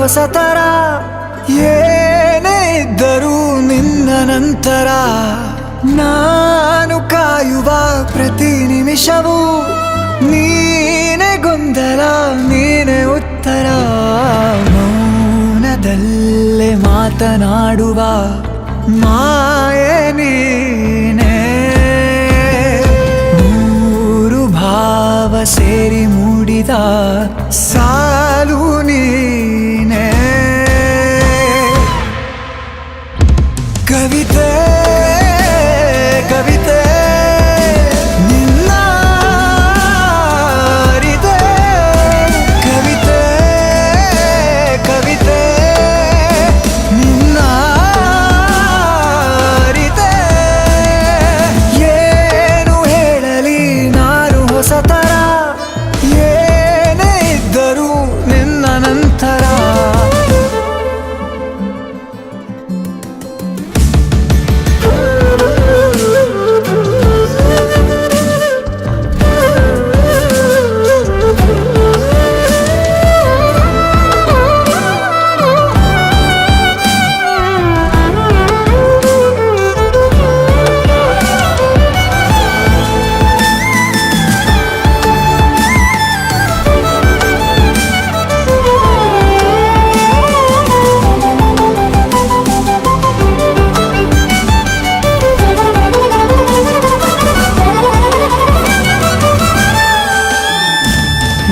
ಹೊಸತರ ಏನೇ ಇದ್ದರೂ ನಿನ್ನ ನಂತರ ನಾನು ಕಾಯುವ ಪ್ರತಿ ನಿಮಿಷವೂ ನೀನೆ ಗೊಂದಲ ನೀನೆ ಉತ್ತರ ಮೌನದಲ್ಲೇ ಮಾತನಾಡುವ ಮಾಯೆ ನೀನೆ ಮೂರು ಭಾವ ಸೇರಿ ಮೂಡಿದ ಸಾಲು ನೀನೆ ಕವಿತೆ ಕವಿತೆ ನಿನ್ನ ಅರಿತೆ ಕವಿತೆ ಕವಿತೆ ನಿನ್ನ ಅರಿತೆ ಏನು ಹೇಳಲಿ ನಾನು ಹೊಸತರ ಏನೇ ಇದ್ದರೂ ನಿನ್ನ ನಂತರ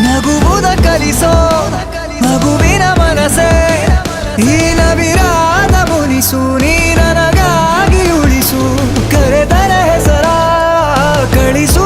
ನಗುವುದ ಕಲಿಸೋ ಮಗುವಿನ ಮನಸೆ ಈ ನವಿರಾದ ಮುನಿಸು ನೀ ನನಗಾಗಿ ಉಳಿಸು ಕರೆದರೆ ಹೆಸರ ಕಳಿಸು